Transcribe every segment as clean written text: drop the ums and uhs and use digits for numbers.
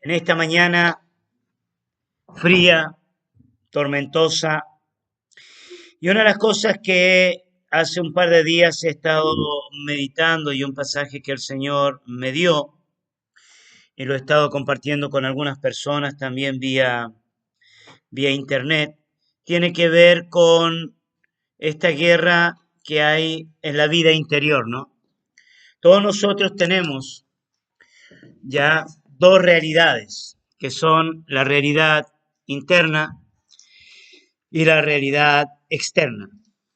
En esta mañana fría, tormentosa, y una de las cosas que hace un par de días he estado meditando y un pasaje que el Señor me dio, y lo he estado compartiendo con algunas personas también vía internet, tiene que ver con esta guerra que hay en la vida interior, ¿no? Todos nosotros tenemos ya dos realidades, que son la realidad interna y la realidad externa,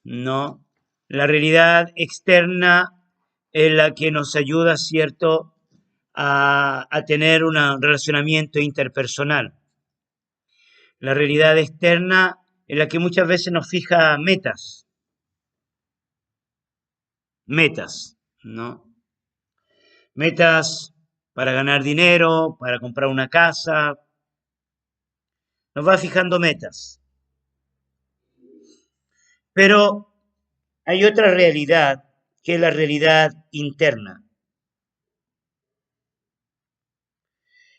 ¿no? La realidad externa es la que nos ayuda, ¿cierto?, a tener un relacionamiento interpersonal. La realidad externa es la que muchas veces nos fija metas, ¿no? Metas para ganar dinero, para comprar una casa, nos va fijando metas. Pero hay otra realidad, que es la realidad interna.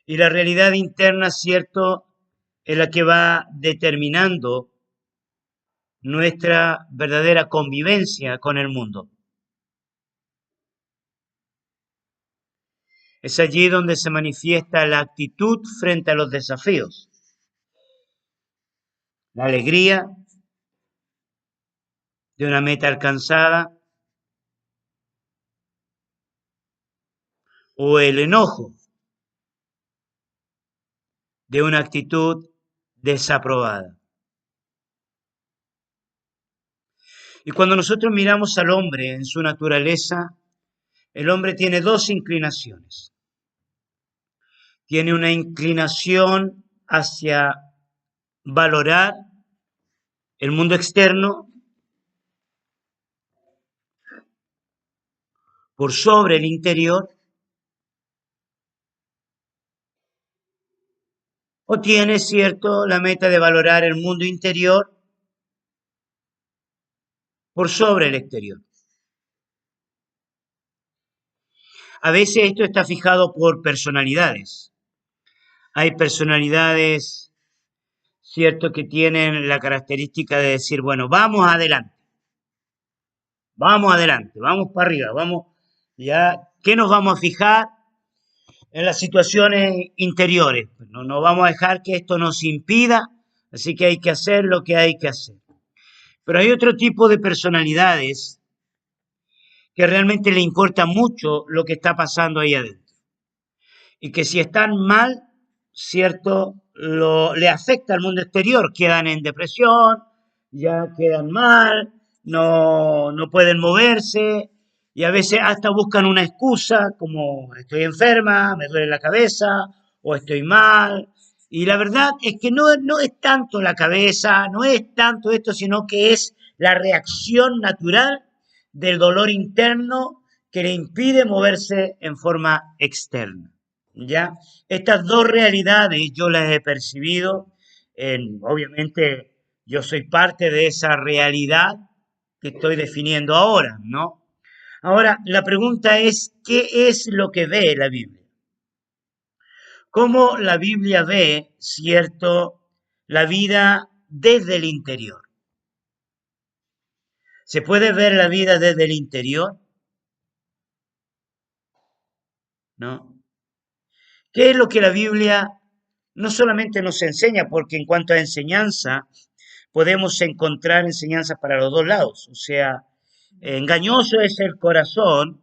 Y la realidad interna, cierto, es la que va determinando nuestra verdadera convivencia con el mundo. Es allí donde se manifiesta la actitud frente a los desafíos, la alegría de una meta alcanzada o el enojo de una actitud desaprobada. Y cuando nosotros miramos al hombre en su naturaleza, el hombre tiene dos inclinaciones. Tiene una inclinación hacia valorar el mundo externo por sobre el interior, o tiene, cierto, la meta de valorar el mundo interior por sobre el exterior. A veces esto está fijado por personalidades. Hay personalidades, cierto, que tienen la característica de decir, bueno, vamos adelante, vamos para arriba, vamos, ya, ¿qué nos vamos a fijar en las situaciones interiores? No nos vamos a dejar que esto nos impida, así que hay que hacer lo que hay que hacer. Pero hay otro tipo de personalidades que realmente le importa mucho lo que está pasando ahí adentro. Y que si están mal, cierto, le afecta al mundo exterior, quedan en depresión, ya quedan mal, no pueden moverse, y a veces hasta buscan una excusa, como estoy enferma, me duele la cabeza, o estoy mal. Y la verdad es que no es tanto la cabeza, no es tanto esto, sino que es la reacción natural del dolor interno que le impide moverse en forma externa. ¿Ya? Estas dos realidades yo las he percibido, obviamente yo soy parte de esa realidad que estoy definiendo ahora, ¿no? Ahora, la pregunta es, ¿qué es lo que ve la Biblia? ¿Cómo la Biblia ve, cierto, la vida desde el interior? ¿Se puede ver la vida desde el interior? ¿No? ¿Qué es lo que la Biblia no solamente nos enseña? Porque en cuanto a enseñanza, podemos encontrar enseñanzas para los dos lados. O sea, engañoso es el corazón,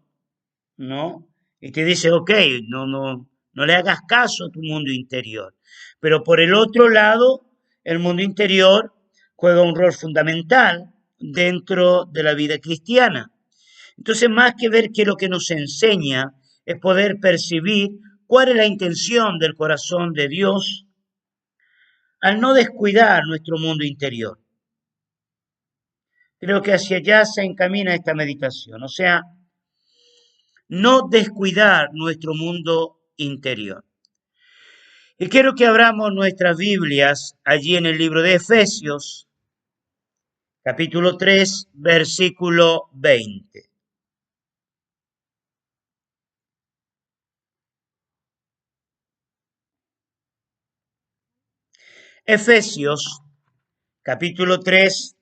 ¿no? Y te dice, ok, no le hagas caso a tu mundo interior. Pero por el otro lado, el mundo interior juega un rol fundamental dentro de la vida cristiana. Entonces, más que ver qué es lo que nos enseña, es poder percibir cuál es la intención del corazón de Dios al no descuidar nuestro mundo interior. Creo que hacia allá se encamina esta meditación, o sea, no descuidar nuestro mundo interior. Y quiero que abramos nuestras Biblias allí en el libro de Efesios, capítulo 3, versículo 20. Efesios, capítulo 3,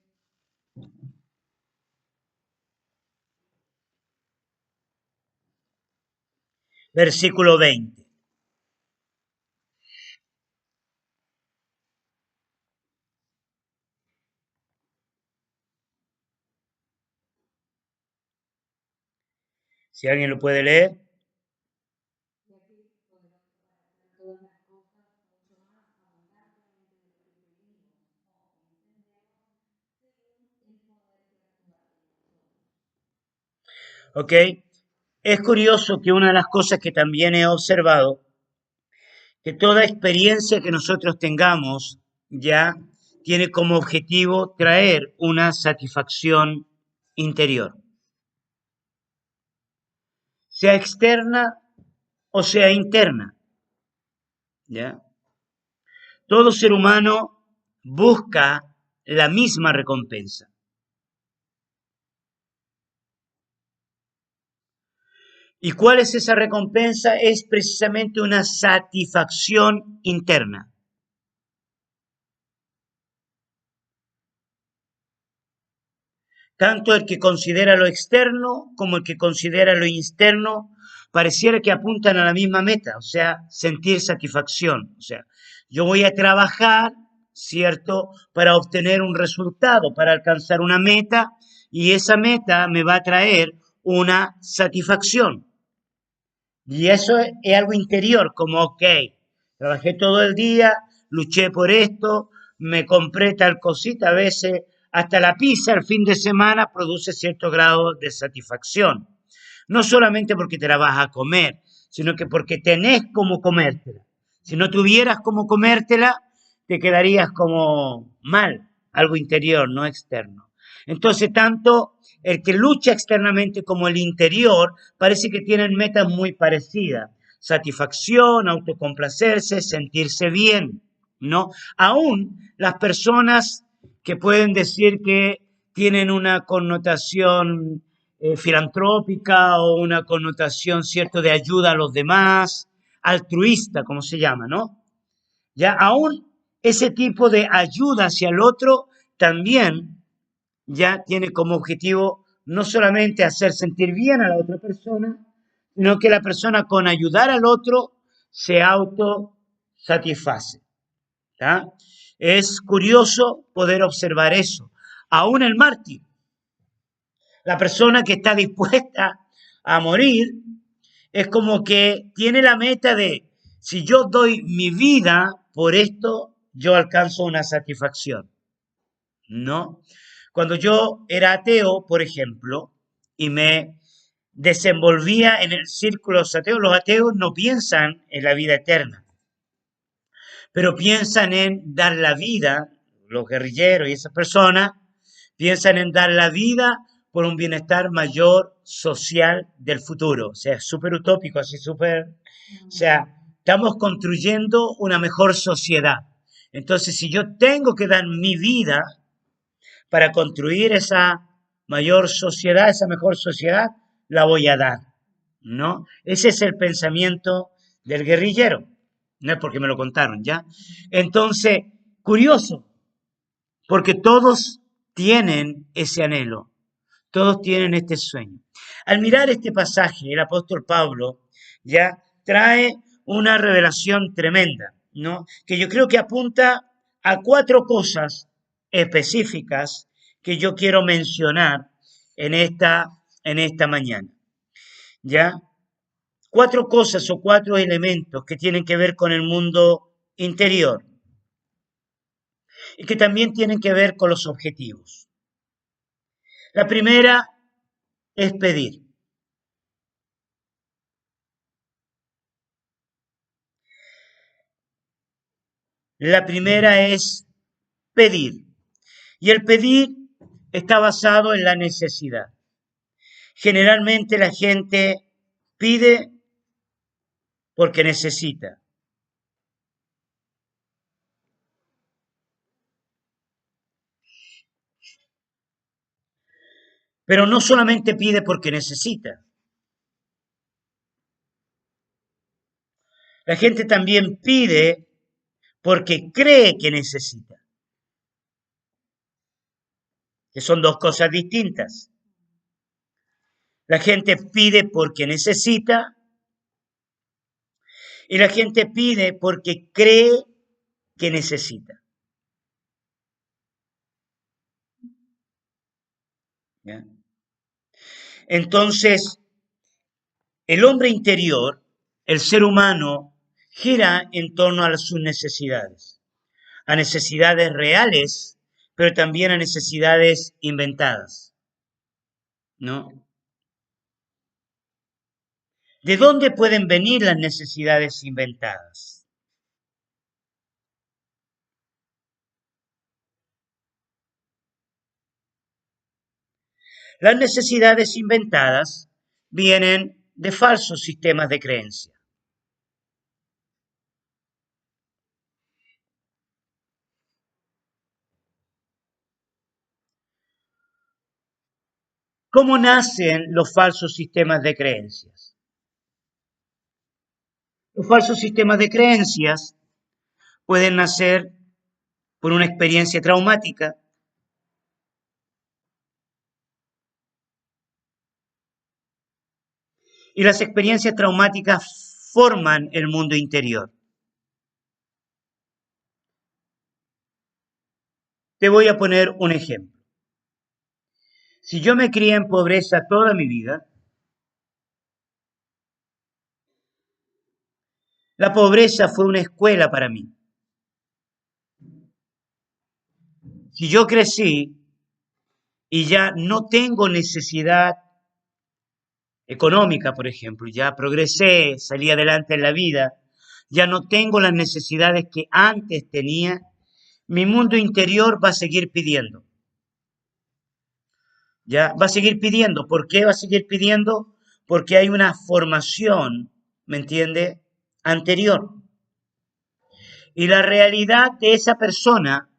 versículo 20. Si alguien lo puede leer. ¿Ok? Es curioso que una de las cosas que también he observado, que toda experiencia que nosotros tengamos ya tiene como objetivo traer una satisfacción interior, sea externa o sea interna, ¿ya? Todo ser humano busca la misma recompensa. ¿Y cuál es esa recompensa? Es precisamente una satisfacción interna. Tanto el que considera lo externo como el que considera lo interno pareciera que apuntan a la misma meta, o sea, sentir satisfacción. O sea, yo voy a trabajar, ¿cierto?, para obtener un resultado, para alcanzar una meta, y esa meta me va a traer una satisfacción. Y eso es algo interior, como, ok, trabajé todo el día, luché por esto, me compré tal cosita, a veces hasta la pizza el fin de semana produce cierto grado de satisfacción. No solamente porque te la vas a comer, sino que porque tenés como comértela. Si no tuvieras como comértela, te quedarías como mal, algo interior, no externo. Entonces, tanto el que lucha externamente como el interior parece que tienen metas muy parecidas. Satisfacción, autocomplacerse, sentirse bien, ¿no? Aún las personas que pueden decir que tienen una connotación filantrópica o una connotación, ¿cierto?, de ayuda a los demás, altruista, como se llama, ¿no? Ya aún ese tipo de ayuda hacia el otro también ya tiene como objetivo no solamente hacer sentir bien a la otra persona, sino que la persona con ayudar al otro se autosatisface. ¿Tá? Es curioso poder observar eso. Aún el mártir, la persona que está dispuesta a morir, es como que tiene la meta de, si yo doy mi vida por esto, yo alcanzo una satisfacción. ¿No? Cuando yo era ateo, por ejemplo, y me desenvolvía en el círculo de los ateos no piensan en la vida eterna, pero piensan en dar la vida, los guerrilleros y esas personas, piensan en dar la vida por un bienestar mayor social del futuro. O sea, es súper utópico, así súper... O sea, estamos construyendo una mejor sociedad. Entonces, si yo tengo que dar mi vida para construir esa mayor sociedad, esa mejor sociedad, la voy a dar, ¿no? Ese es el pensamiento del guerrillero, no es porque me lo contaron, ¿ya? Entonces, curioso, porque todos tienen ese anhelo, todos tienen este sueño. Al mirar este pasaje, el apóstol Pablo ya trae una revelación tremenda, ¿no? Que yo creo que apunta a cuatro cosas específicas que yo quiero mencionar en esta mañana. ¿Ya? Cuatro cosas o cuatro elementos que tienen que ver con el mundo interior y que también tienen que ver con los objetivos. La primera es pedir. La primera es pedir. Y el pedir está basado en la necesidad. Generalmente la gente pide porque necesita. Pero no solamente pide porque necesita. La gente también pide porque cree que necesita, que son dos cosas distintas. La gente pide porque necesita y la gente pide porque cree que necesita. ¿Ya? Entonces, el hombre interior, el ser humano, gira en torno a sus necesidades, a necesidades reales, pero también a necesidades inventadas, ¿no? ¿De dónde pueden venir las necesidades inventadas? Las necesidades inventadas vienen de falsos sistemas de creencia. ¿Cómo nacen los falsos sistemas de creencias? Los falsos sistemas de creencias pueden nacer por una experiencia traumática, y las experiencias traumáticas forman el mundo interior. Te voy a poner un ejemplo. Si yo me crié en pobreza toda mi vida, la pobreza fue una escuela para mí. Si yo crecí y ya no tengo necesidad económica, por ejemplo, ya progresé, salí adelante en la vida, ya no tengo las necesidades que antes tenía, mi mundo interior va a seguir pidiendo. Ya va a seguir pidiendo. ¿Por qué va a seguir pidiendo? Porque hay una formación, ¿me entiende? Anterior. Y la realidad de esa persona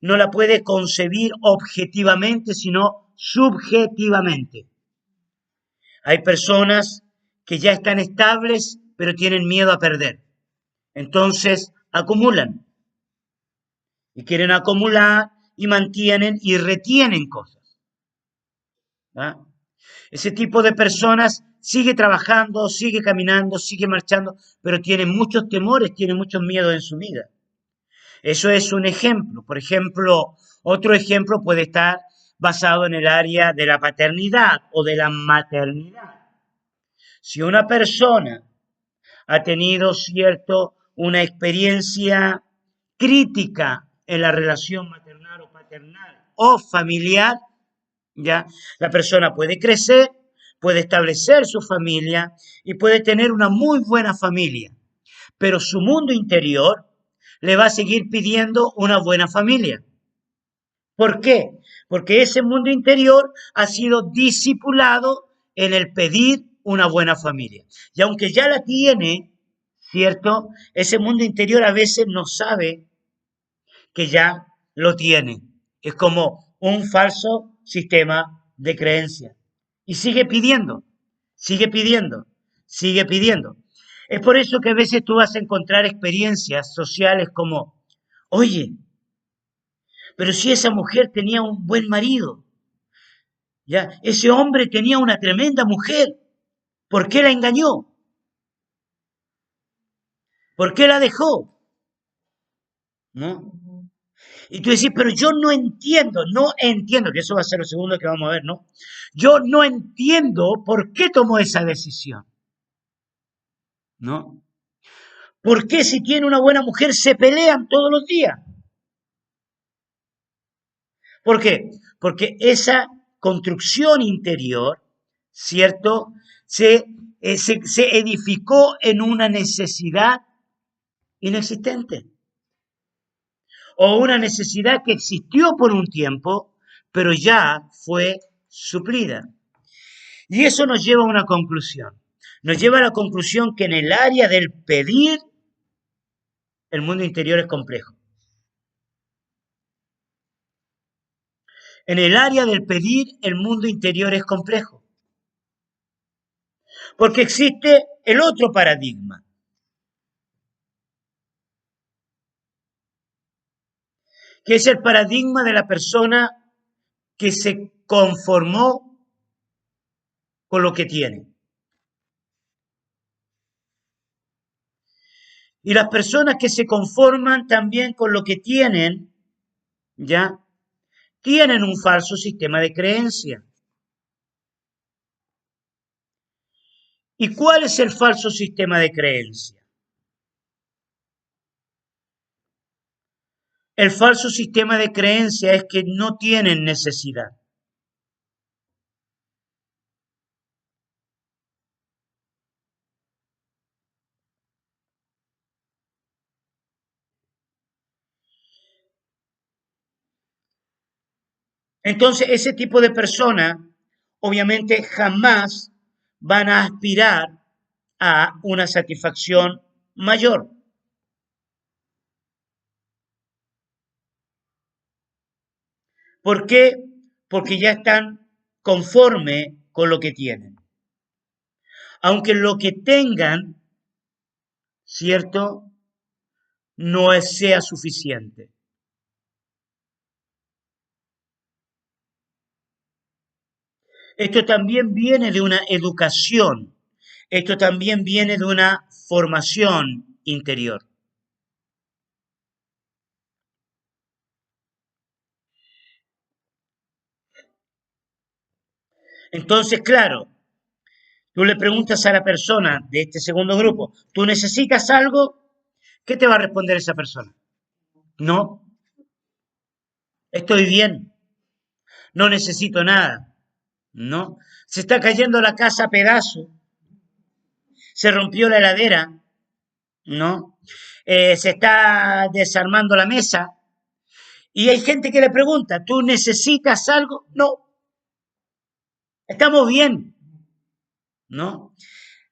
no la puede concebir objetivamente, sino subjetivamente. Hay personas que ya están estables, pero tienen miedo a perder. Entonces acumulan y quieren acumular y mantienen y retienen cosas. ¿Ah? Ese tipo de personas sigue trabajando, sigue caminando, sigue marchando, pero tiene muchos temores, tiene muchos miedos en su vida. Eso es un ejemplo. Por ejemplo, otro ejemplo puede estar basado en el área de la paternidad o de la maternidad. Si una persona ha tenido, cierto, una experiencia crítica en la relación maternal o paternal o familiar, ya la persona puede crecer, puede establecer su familia y puede tener una muy buena familia, pero su mundo interior le va a seguir pidiendo una buena familia. ¿Por qué? Porque ese mundo interior ha sido discipulado en el pedir una buena familia. Y aunque ya la tiene, ¿cierto? Ese mundo interior a veces no sabe que ya lo tiene. Es como un falso sistema de creencia. Y sigue pidiendo, sigue pidiendo, sigue pidiendo. Es por eso que a veces tú vas a encontrar experiencias sociales como, oye, pero si esa mujer tenía un buen marido, ya, ese hombre tenía una tremenda mujer, ¿por qué la engañó? ¿Por qué la dejó? ¿No? Y tú decís, pero yo no entiendo, que eso va a ser lo segundo que vamos a ver, ¿no? Yo no entiendo por qué tomó esa decisión, ¿no? ¿Por qué si tiene una buena mujer se pelean todos los días? ¿Por qué? Porque esa construcción interior, ¿cierto? Se edificó en una necesidad inexistente o una necesidad que existió por un tiempo, pero ya fue suplida. Y eso nos lleva a una conclusión. Nos lleva a la conclusión que en el área del pedir, el mundo interior es complejo. En el área del pedir, el mundo interior es complejo. Porque existe el otro paradigma. que es el paradigma de la persona que se conformó con lo que tiene. Y las personas que se conforman también con lo que tienen, ya, tienen un falso sistema de creencia. ¿Y cuál es el falso sistema de creencia? El falso sistema de creencia es que no tienen necesidad. Entonces, ese tipo de personas obviamente jamás van a aspirar a una satisfacción mayor. ¿Por qué? Porque ya están conformes con lo que tienen. Aunque lo que tengan, ¿cierto? No sea suficiente. Esto también viene de una educación, esto también viene de una formación interior. Entonces, claro, tú le preguntas a la persona de este segundo grupo, ¿tú necesitas algo? ¿Qué te va a responder esa persona? No, estoy bien, no necesito nada, no. Se está cayendo la casa a pedazos, se rompió la heladera, no. Se está desarmando la mesa y hay gente que le pregunta, ¿tú necesitas algo? No, estamos bien, ¿no?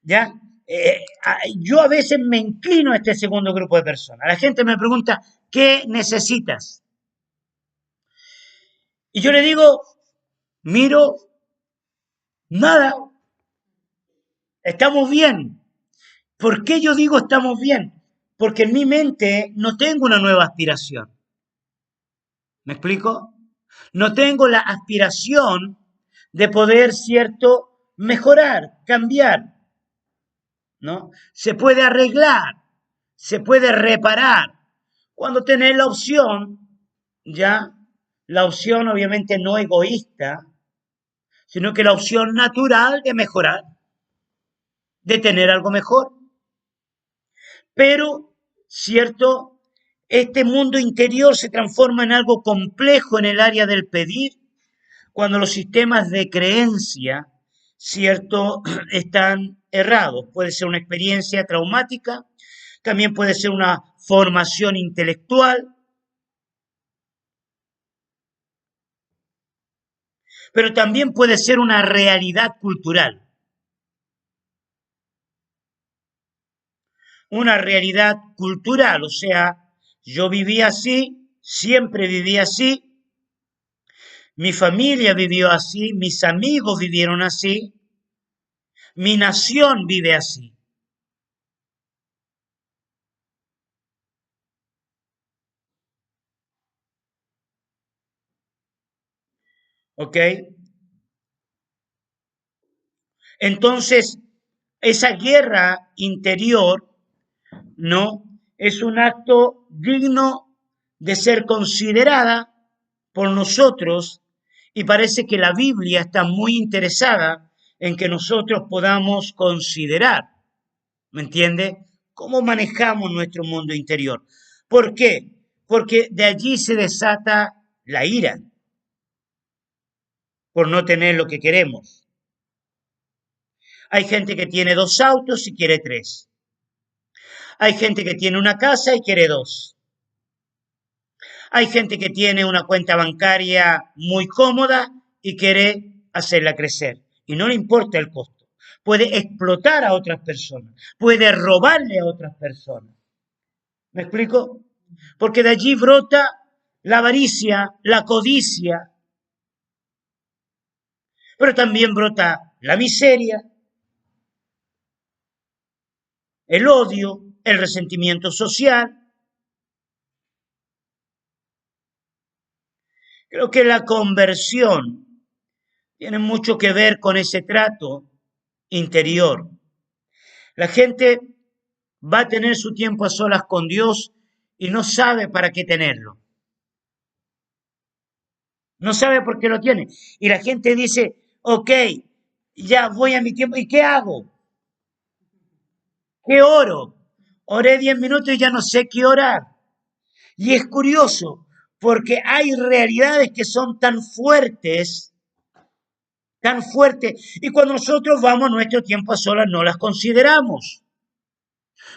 ¿Ya? Yo a veces me inclino a este segundo grupo de personas. La gente me pregunta, ¿qué necesitas? Y yo le digo, miro, nada, estamos bien. ¿Por qué yo digo estamos bien? Porque en mi mente no tengo una nueva aspiración. ¿Me explico? No tengo la aspiración de poder, cierto, mejorar, cambiar, ¿no? Se puede arreglar, se puede reparar. Cuando tenés la opción, ya, la opción obviamente no egoísta, sino que la opción natural de mejorar, de tener algo mejor. Pero, cierto, este mundo interior se transforma en algo complejo en el área del pedir, cuando los sistemas de creencia, cierto, están errados. Puede ser una experiencia traumática, también puede ser una formación intelectual, pero también puede ser una realidad cultural, una realidad cultural, o sea, yo viví así, siempre viví así, mi familia vivió así, mis amigos vivieron así, mi nación vive así, ¿ok? Entonces, esa guerra interior, ¿no? Es un acto digno de ser considerada por nosotros y parece que la Biblia está muy interesada en que nosotros podamos considerar, ¿me entiende? ¿Cómo manejamos nuestro mundo interior? ¿Por qué? Porque de allí se desata la ira por no tener lo que queremos. Hay gente que tiene 2 autos y quiere 3. Hay gente que tiene una casa y quiere 2. Hay gente que tiene una cuenta bancaria muy cómoda y quiere hacerla crecer. Y no le importa el costo. Puede explotar a otras personas. Puede robarle a otras personas. ¿Me explico? Porque de allí brota la avaricia, la codicia, pero también brota la miseria, el odio, el resentimiento social. Creo que la conversión tiene mucho que ver con ese trato interior. La gente va a tener su tiempo a solas con Dios y no sabe para qué tenerlo. No sabe por qué lo tiene. Y la gente dice, ok, ya voy a mi tiempo. ¿Y qué hago? ¿Qué oro? Oré 10 minutos y ya no sé qué orar. Y es curioso, porque hay realidades que son tan fuertes, y cuando nosotros vamos a nuestro tiempo a solas no las consideramos,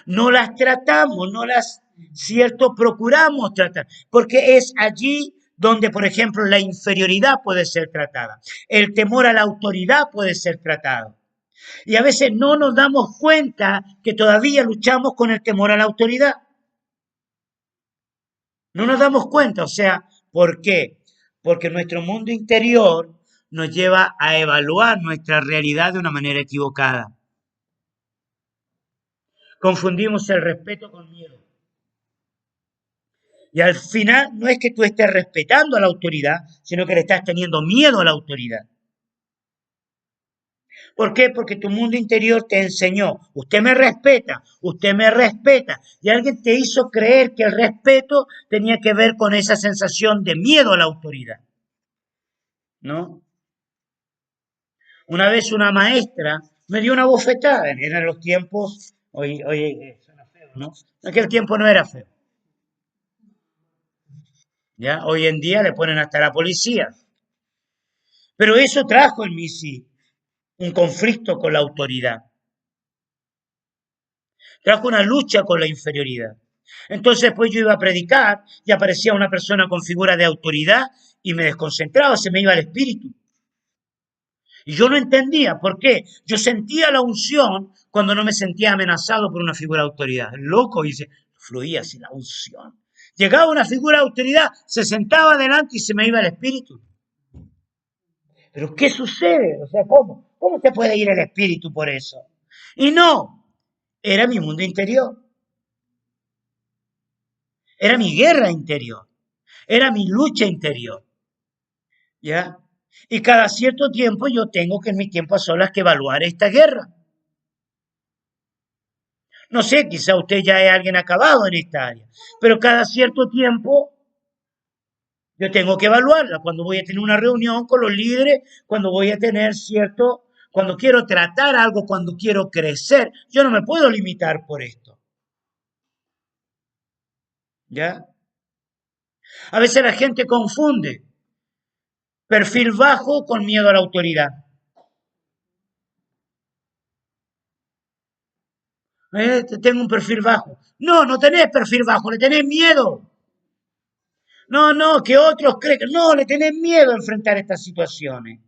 no las tratamos, no las, cierto, procuramos tratar, porque es allí donde, por ejemplo, la inferioridad puede ser tratada, el temor a la autoridad puede ser tratado. Y a veces no nos damos cuenta que todavía luchamos con el temor a la autoridad. No nos damos cuenta, o sea, ¿por qué? Porque nuestro mundo interior nos lleva a evaluar nuestra realidad de una manera equivocada. Confundimos el respeto con miedo. Y al final no es que tú estés respetando a la autoridad, sino que le estás teniendo miedo a la autoridad. ¿Por qué? Porque tu mundo interior te enseñó, usted me respeta, y alguien te hizo creer que el respeto tenía que ver con esa sensación de miedo a la autoridad, ¿no? Una vez una maestra me dio una bofetada, eran los tiempos, hoy suena feo, ¿no? En aquel tiempo no era feo, ¿ya? Hoy en día le ponen hasta la policía. Pero eso trajo en mí sí un conflicto con la autoridad, trajo una lucha con la inferioridad. Entonces pues yo iba a predicar y aparecía una persona con figura de autoridad y me desconcentraba, se me iba el espíritu. Y yo no entendía por qué. Yo sentía la unción cuando no me sentía amenazado por una figura de autoridad. El loco dice, fluía así la unción. Llegaba una figura de autoridad, se sentaba delante y se me iba el espíritu. Pero ¿qué sucede? O sea, ¿cómo? ¿Cómo se puede ir el espíritu por eso? Y no, era mi mundo interior. Era mi guerra interior. Era mi lucha interior. ¿Ya? Y cada cierto tiempo yo tengo que en mi tiempo a solas que evaluar esta guerra. No sé, quizá usted ya es alguien acabado en esta área, pero cada cierto tiempo yo tengo que evaluarla. Cuando voy a tener una reunión con los líderes, cuando voy a tener cierto, cuando quiero tratar algo, cuando quiero crecer, yo no me puedo limitar por esto. ¿Ya? A veces la gente confunde perfil bajo con miedo a la autoridad. Tengo un perfil bajo. No, no tenés perfil bajo, le tenés miedo. No, no, que otros creen que no, le tenés miedo a enfrentar estas situaciones.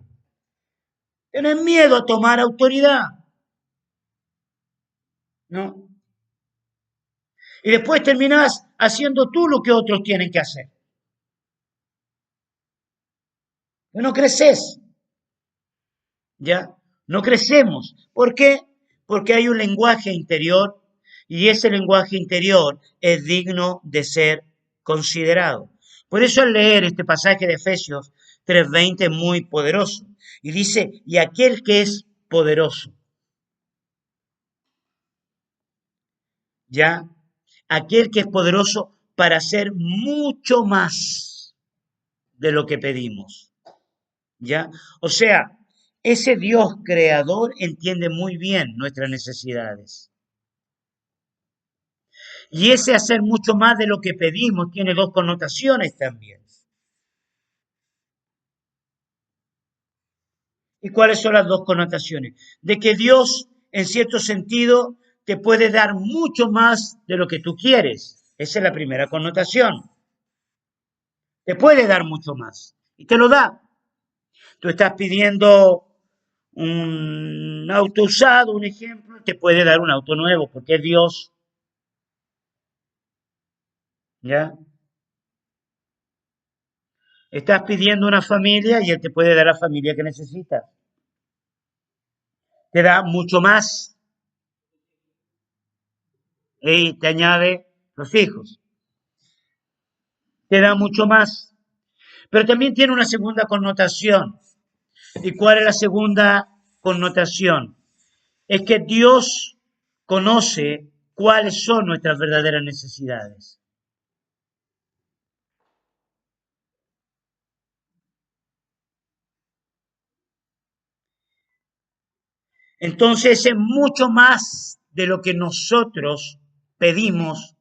Tenés miedo a tomar autoridad, ¿no? Y después terminás haciendo tú lo que otros tienen que hacer. No creces, ¿ya? No crecemos. ¿Por qué? Porque hay un lenguaje interior y ese lenguaje interior es digno de ser considerado. Por eso al leer este pasaje de Efesios 3:20 es muy poderoso. Y dice, y aquel que es poderoso, ¿ya? Aquel que es poderoso para hacer mucho más de lo que pedimos, ¿ya? O sea, ese Dios creador entiende muy bien nuestras necesidades. Y ese hacer mucho más de lo que pedimos tiene dos connotaciones también. ¿Y cuáles son las dos connotaciones? De que Dios, en cierto sentido, te puede dar mucho más de lo que tú quieres. Esa es la primera connotación. Te puede dar mucho más. Y te lo da. Tú estás pidiendo un auto usado, un ejemplo, te puede dar un auto nuevo, porque es Dios, ¿ya? Estás pidiendo una familia y Él te puede dar la familia que necesitas. Te da mucho más y te añade los hijos. Te da mucho más. Pero también tiene una segunda connotación. ¿Y cuál es la segunda connotación? Es que Dios conoce cuáles son nuestras verdaderas necesidades. Entonces es mucho más de lo que nosotros pedimos,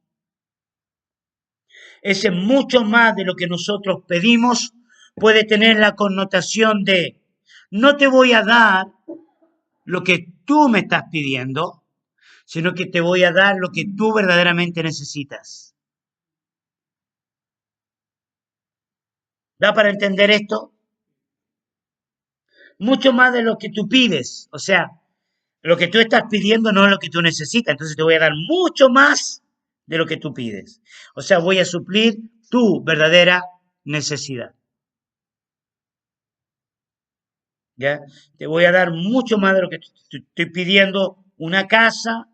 ese mucho más de lo que nosotros pedimos puede tener la connotación de no te voy a dar lo que tú me estás pidiendo, sino que te voy a dar lo que tú verdaderamente necesitas. ¿Da para entender esto? Mucho más de lo que tú pides. O sea, lo que tú estás pidiendo no es lo que tú necesitas. Entonces te voy a dar mucho más de lo que tú pides. O sea, voy a suplir tu verdadera necesidad. ¿Ya? Te voy a dar mucho más de lo que te estoy pidiendo. Una casa,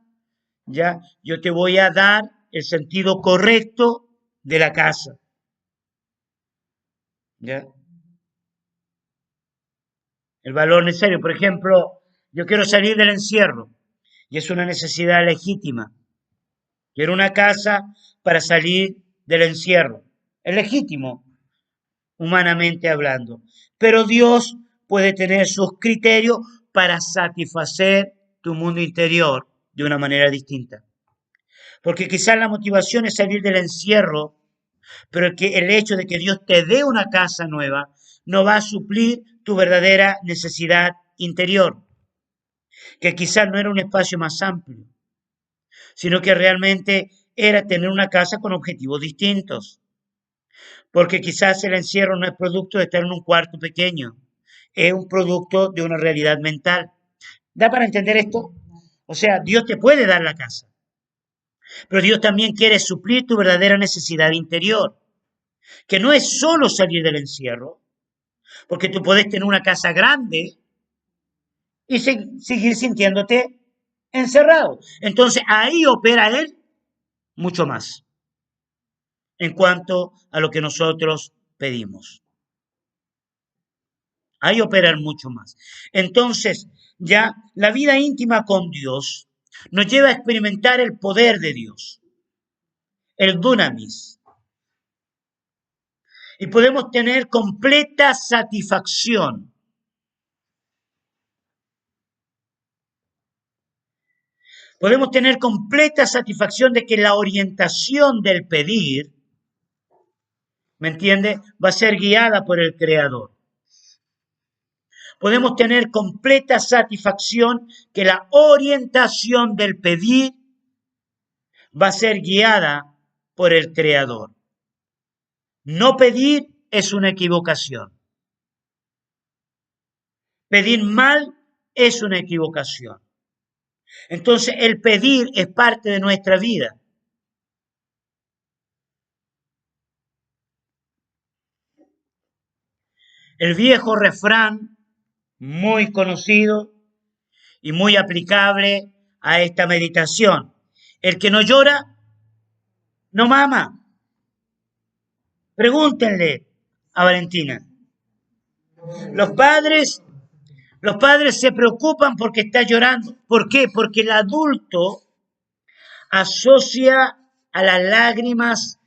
¿ya? Yo te voy a dar el sentido correcto de la casa. ¿Ya? El valor necesario. Por ejemplo, yo quiero salir del encierro y es una necesidad legítima. Quiero una casa para salir del encierro. Es legítimo, humanamente hablando. Pero Dios puede tener sus criterios para satisfacer tu mundo interior de una manera distinta. Porque quizás la motivación es salir del encierro, pero el hecho de que Dios te dé una casa nueva no va a suplir tu verdadera necesidad interior, que quizás no era un espacio más amplio, sino que realmente era tener una casa con objetivos distintos. Porque quizás el encierro no es producto de estar en un cuarto pequeño, es un producto de una realidad mental. ¿Da para entender esto? O sea, Dios te puede dar la casa, pero Dios también quiere suplir tu verdadera necesidad interior, que no es solo salir del encierro, porque tú puedes tener una casa grande y seguir sintiéndote encerrado. Entonces ahí opera Él mucho más en cuanto a lo que nosotros pedimos. Ahí opera mucho más. Entonces, ya la vida íntima con Dios nos lleva a experimentar el poder de Dios, el dunamis, y podemos tener completa satisfacción. Podemos tener completa satisfacción de que la orientación del pedir, ¿me entiende?, va a ser guiada por el Creador. Podemos tener completa satisfacción que la orientación del pedir va a ser guiada por el Creador. No pedir es una equivocación. Pedir mal es una equivocación. Entonces el pedir es parte de nuestra vida. El viejo refrán, muy conocido y muy aplicable a esta meditación. El que no llora, no mama. Pregúntenle a Valentina. Los padres, los padres se preocupan porque está llorando. ¿Por qué? Porque el adulto asocia a las lágrimas,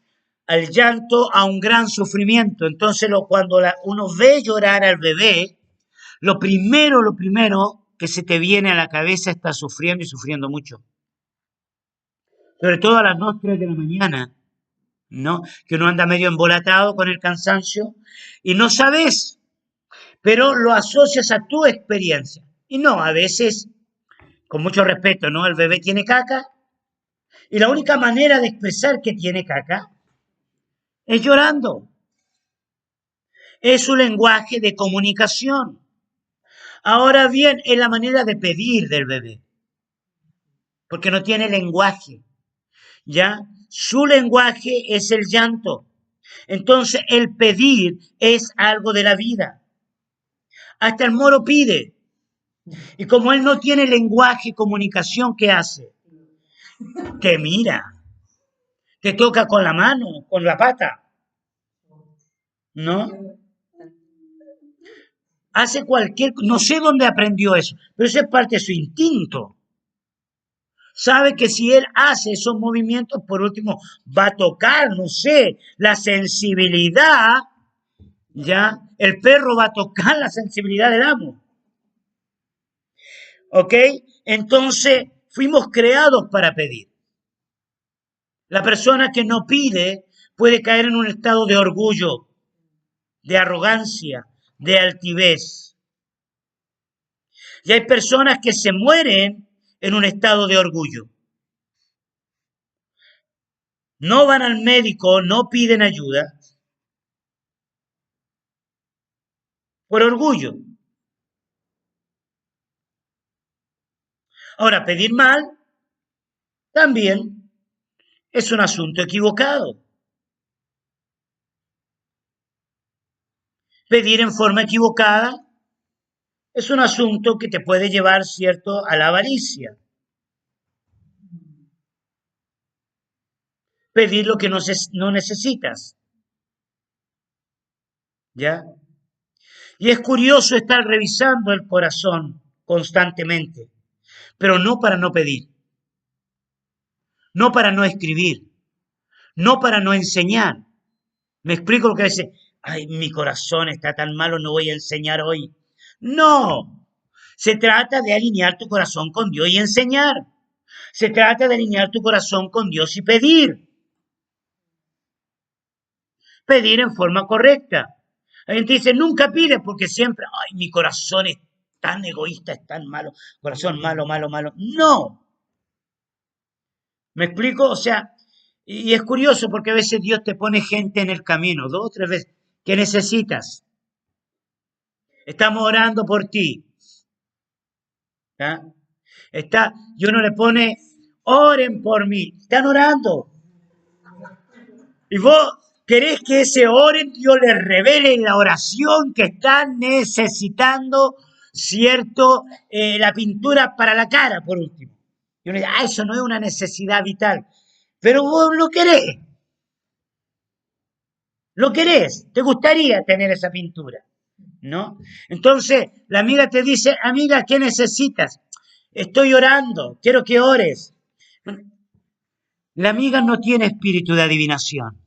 al llanto, a un gran sufrimiento. Entonces, cuando uno ve llorar al bebé, lo primero que se te viene a la cabeza está sufriendo y sufriendo mucho. Sobre todo a las 2, 3 de la mañana, ¿no? Que uno anda medio embolatado con el cansancio y no sabes, pero lo asocias a tu experiencia. Y no, a veces, con mucho respeto, ¿no? El bebé tiene caca y la única manera de expresar que tiene caca es llorando. Es su lenguaje de comunicación. Ahora bien, es la manera de pedir del bebé, porque no tiene lenguaje, ¿ya? Su lenguaje es el llanto. Entonces, el pedir es algo de la vida. Hasta el moro pide. Y como él no tiene lenguaje, comunicación, ¿qué hace? Te mira, te toca con la mano, con la pata. ¿no? Hace no sé dónde aprendió eso, pero eso es parte de su instinto. Sabe que si él hace esos movimientos, por último, va a tocar, no sé, la sensibilidad, ya, el perro va a tocar la sensibilidad del amo. ¿Ok? Entonces, fuimos creados para pedir. La persona que no pide puede caer en un estado de orgullo, de arrogancia, de altivez. Y hay personas que se mueren en un estado de orgullo. No van al médico, no piden ayuda por orgullo. Ahora, pedir mal también es un asunto equivocado. Pedir en forma equivocada es un asunto que te puede llevar, cierto, a la avaricia. Pedir lo que no necesitas. ¿Ya? Y es curioso estar revisando el corazón constantemente, pero no para no pedir, no para no escribir, no para no enseñar. Me explico lo que dice, ay, mi corazón está tan malo, no voy a enseñar hoy. No, se trata de alinear tu corazón con Dios y enseñar. Se trata de alinear tu corazón con Dios y pedir. Pedir en forma correcta. La gente dice, nunca pide porque siempre, ay, mi corazón es tan egoísta, es tan malo, corazón malo, malo, malo. No, ¿me explico? O sea, y es curioso porque a veces Dios te pone gente en el camino, dos o tres veces, que necesitas. Estamos orando por ti. ¿Ya? Y uno le pone, oren por mí. Están orando. Y vos querés que ese oren, Dios les revele la oración que están necesitando, ¿cierto? La pintura para la cara, por último. Y uno dice, eso no es una necesidad vital. Pero vos lo querés. Lo querés. Te gustaría tener esa pintura, ¿no? Entonces, la amiga te dice, amiga, ¿qué necesitas? Estoy orando, quiero que ores. La amiga no tiene espíritu de adivinación.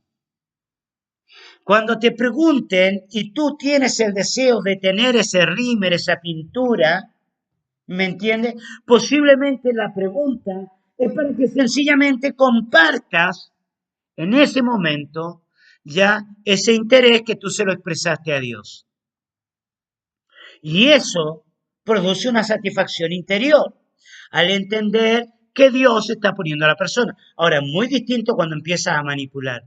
Cuando te pregunten y tú tienes el deseo de tener ese rímel, esa pintura, ¿me entiendes? Posiblemente la pregunta es para que sencillamente compartas en ese momento ya ese interés que tú se lo expresaste a Dios. Y eso produce una satisfacción interior al entender que Dios está poniendo a la persona. Ahora, es muy distinto cuando empiezas a manipular.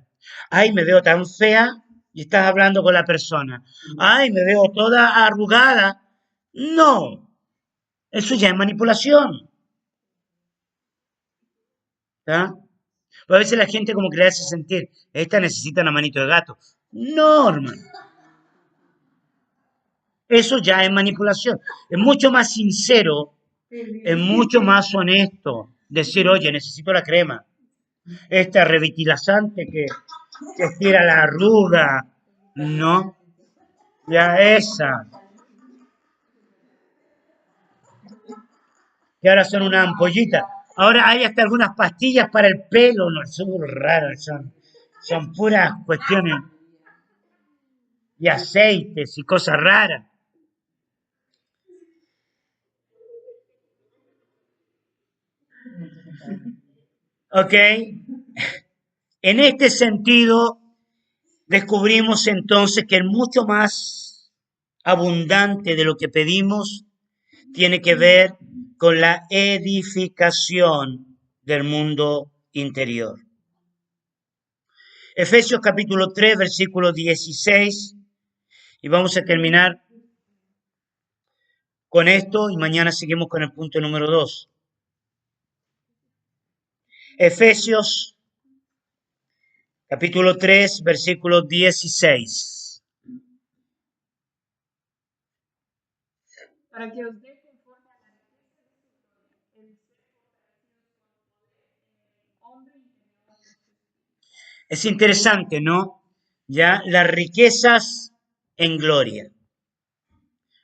Ay, me veo tan fea y estás hablando con la persona. Ay, me veo toda arrugada. No, eso ya es manipulación. ¿Tá? Pero a veces la gente como que le hace sentir, esta necesita una manito de gato. No, hermano. Eso ya es manipulación. Es mucho más sincero, es mucho más honesto decir, oye, necesito la crema. Esta revitalizante que estira la arruga, ¿no? Ya esa, que ahora son una ampollita. Ahora hay hasta algunas pastillas para el pelo, no, son raras, son puras cuestiones y aceites y cosas raras. ¿Ok? En este sentido, descubrimos entonces que el mucho más abundante de lo que pedimos tiene que ver con la edificación del mundo interior. Efesios capítulo 3, versículo 16, y vamos a terminar con esto y mañana seguimos con el punto número 2. Efesios capítulo 3, versículo 16. Para que os dé conforme a la el hombre. Es interesante, ¿no? ya las riquezas en gloria,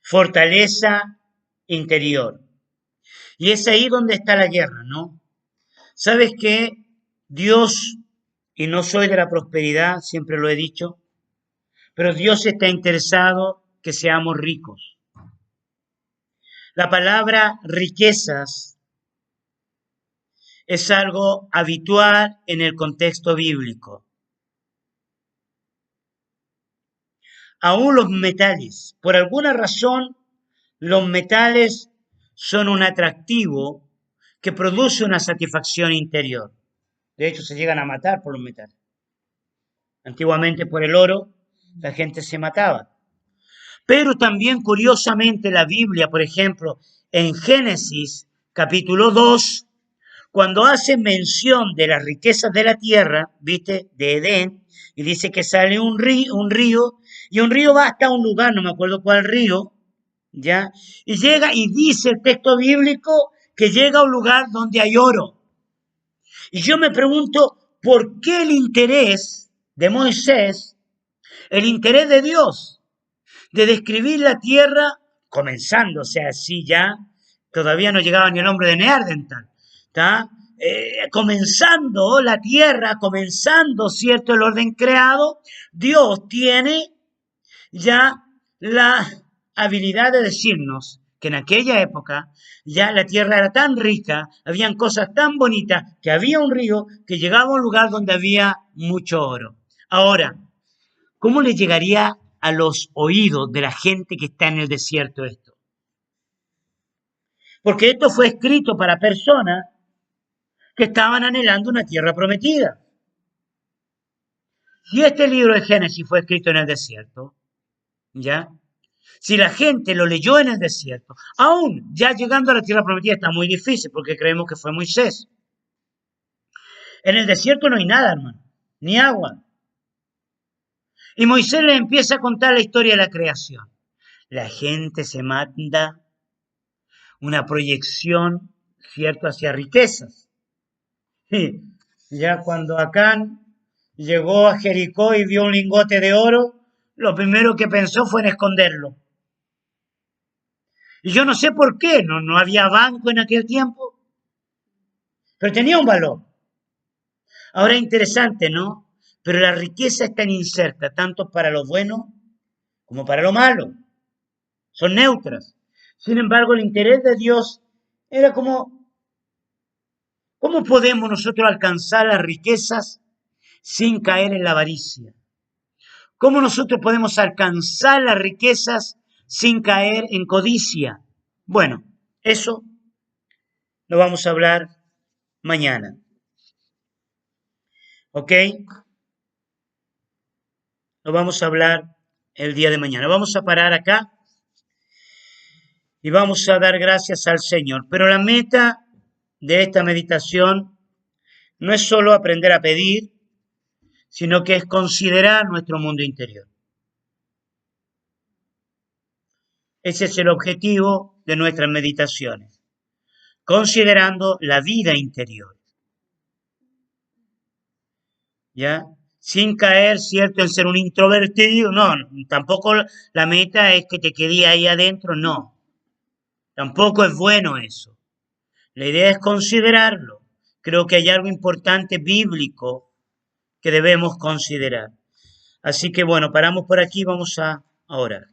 fortaleza interior. Y es ahí donde está la guerra, ¿no? ¿Sabes qué? Dios, y no soy de la prosperidad, siempre lo he dicho, pero Dios está interesado que seamos ricos. La palabra riquezas es algo habitual en el contexto bíblico. Aún los metales, por alguna razón, los metales son un atractivo que produce una satisfacción interior. De hecho, se llegan a matar por los metales. Antiguamente por el oro, la gente se mataba. Pero también, curiosamente, la Biblia, por ejemplo, en Génesis capítulo 2, cuando hace mención de las riquezas de la tierra, ¿viste? De Edén, y dice que sale y un río va hasta un lugar, no me acuerdo cuál río, ¿ya? Y llega y dice el texto bíblico que llega a un lugar donde hay oro. Y yo me pregunto, ¿por qué el interés de Moisés, el interés de Dios, de describir la tierra, comenzando, o sea, así ya, todavía no llegaba ni el hombre de Neandertal, ¿está? Comenzando la tierra, comenzando, ¿cierto?, el orden creado, Dios tiene ya la habilidad de decirnos que en aquella época ya la tierra era tan rica, habían cosas tan bonitas, que había un río que llegaba a un lugar donde había mucho oro. Ahora, ¿cómo le llegaría a los oídos de la gente que está en el desierto esto? Porque esto fue escrito para personas que estaban anhelando una tierra prometida. Si este libro de Génesis fue escrito en el desierto, ¿ya? Si la gente lo leyó en el desierto, aún ya llegando a la tierra prometida está muy difícil porque creemos que fue Moisés. En el desierto no hay nada, hermano, ni agua. Y Moisés le empieza a contar la historia de la creación. La gente se manda una proyección, ¿cierto?, hacia riquezas. Y ya cuando Acán llegó a Jericó y vio un lingote de oro, lo primero que pensó fue en esconderlo. Y yo no sé por qué, no había banco en aquel tiempo, pero tenía un valor. Ahora interesante, ¿no? Pero la riqueza está inserta tanto para lo bueno como para lo malo. Son neutras. Sin embargo, el interés de Dios era como, ¿cómo podemos nosotros alcanzar las riquezas sin caer en la avaricia? ¿Cómo nosotros podemos alcanzar las riquezas sin caer en codicia? Bueno, eso lo vamos a hablar mañana. ¿Ok? Lo vamos a hablar el día de mañana. Vamos a parar acá y vamos a dar gracias al Señor. Pero la meta de esta meditación no es solo aprender a pedir, sino que es considerar nuestro mundo interior. Ese es el objetivo de nuestras meditaciones, considerando la vida interior. ¿Ya? Sin caer, ¿cierto?, en ser un introvertido, no, tampoco la meta es que te quede ahí adentro, no, tampoco es bueno eso. La idea es considerarlo. Creo que hay algo importante bíblico que debemos considerar. Así que bueno, paramos por aquí, vamos a orar.